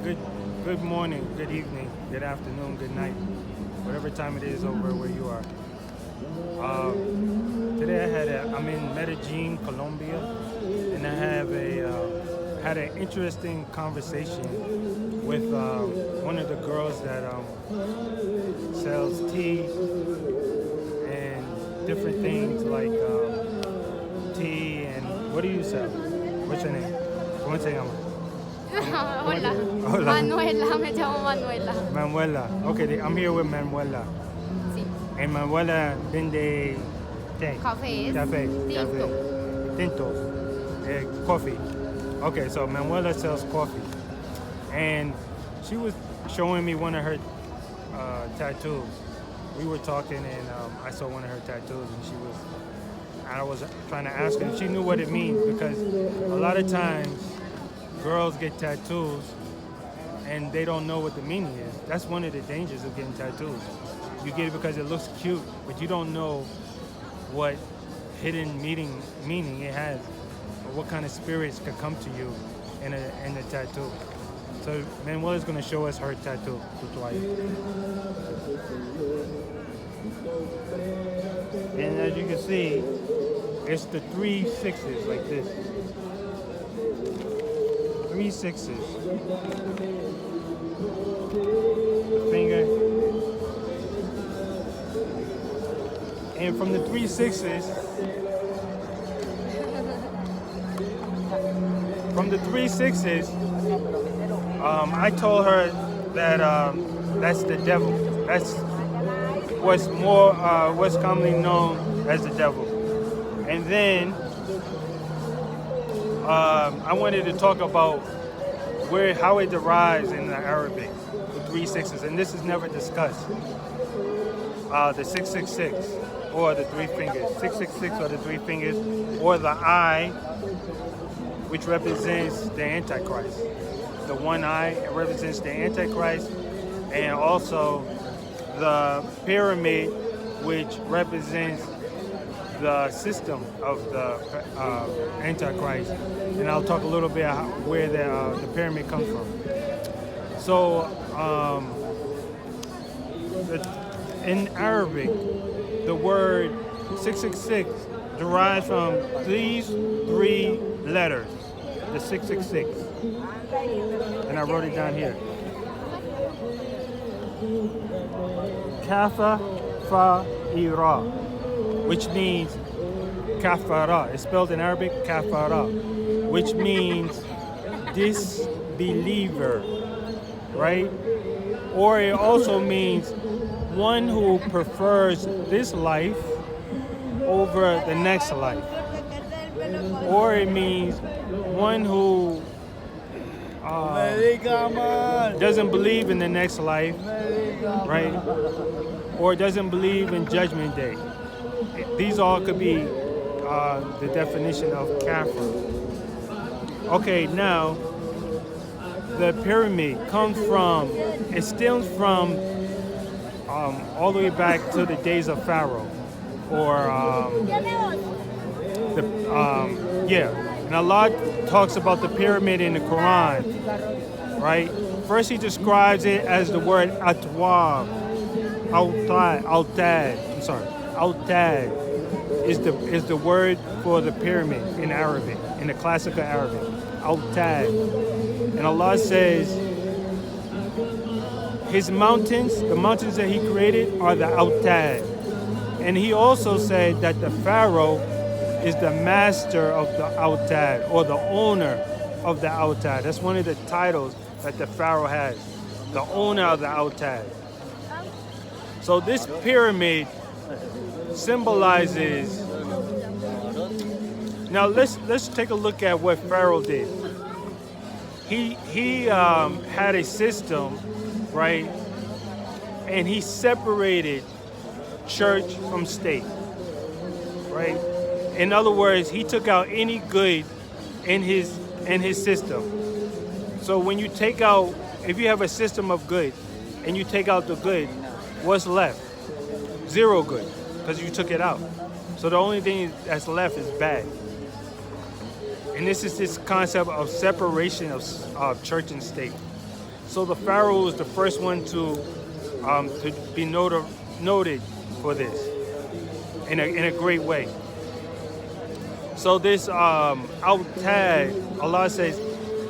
good morning, good evening, good afternoon, good night, whatever time it is over where you are. Today I'm in Medellin, Colombia, and I have had an interesting conversation with one of the girls that sells tea and different things like tea and what do you sell? What's your name? ¿Cómo se llama? Hola. Hola. Manuela, me llamo Manuela. Manuela. Okay, I'm here with Manuela. Sí. And Manuela vende té. Cafés. Café. Tinto. Café. Tinto. Coffee. Okay, so Manuela sells coffee. And she was showing me one of her tattoos. We were talking and I saw one of her tattoos and I was trying to ask her if she knew what it means because a lot of times girls get tattoos and they don't know what the meaning is. That's one of the dangers of getting tattoos. You get it because it looks cute, but you don't know what hidden meaning it has, or what kind of spirits could come to you in a tattoo. So Manuela's going to show us her tattoo. And as you can see, it's the 3 sixes like this. 3 sixes. The finger. And from the 3 sixes, I told her that that's the devil. That's what's commonly known as the devil. And then I wanted to talk about how it derives in the Arabic, the 3 sixes, and this is never discussed. The 666 or the 3 fingers, 666 or the 3 fingers, or the eye, which represents the Antichrist. The one eye represents the Antichrist, and also the pyramid, which represents the system of the Antichrist. And I'll talk a little bit about where the pyramid comes from. So, in Arabic, the word 666 derives from these 3 letters, the 666. And I wrote it down here. Kafa fa ira, which means kafara. It's spelled in Arabic kafara, which means disbeliever, right? Or it also means one who prefers this life over the next life. Or it means one who doesn't believe in the next life, right? Or doesn't believe in Judgment Day. These all could be the definition of kafir. Okay, now the pyramid stems from all the way back to the days of Pharaoh, or and Allah talks about the pyramid in the Quran, right? First, He describes it as the word atwab, altad. Altad is the word for the pyramid in Arabic, in the classical Arabic. Altad, and Allah says His mountains, the mountains that He created, are the Autad. And He also said that the Pharaoh is the master of the Autad, or the owner of the Autad. That's one of the titles that the Pharaoh has, the owner of the Autad. So this pyramid symbolizes. Now let's take a look at what Pharaoh did. He had a system, right? And he separated church from state, right? In other words, he took out any good in his system. So when you take out, if you have a system of good and you take out the good, what's left? 0 good, because you took it out. So the only thing that's left is bad. And this is this concept of separation of church and state. So the pharaoh was the first one to be noted for this in a great way. So this Autad, Allah says,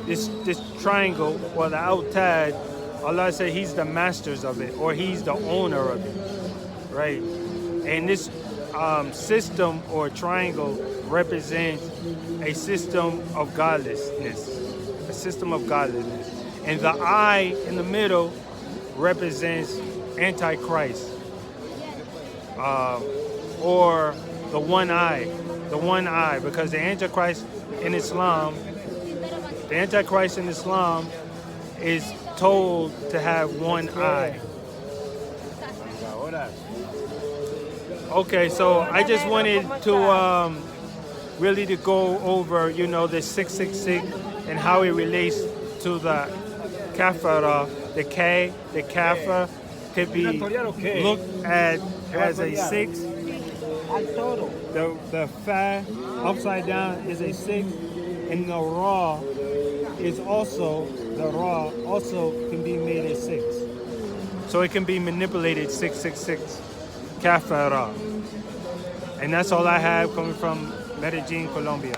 this triangle or the Autad, Allah said he's the masters of it, or he's the owner of it, right? And this system or triangle represents a system of godlessness, a system of godlessness. And the eye in the middle represents Antichrist, or the one eye, because the Antichrist in Islam is told to have one eye. Okay, so I just wanted to really to go over, the 666 and how it relates to the kafara. The K, the kafa could be looked at as a 6. The fa upside down is a 6, and the ra also can be made a 6. So it can be manipulated 666 kafara. And that's all I have coming from Medellin, Colombia.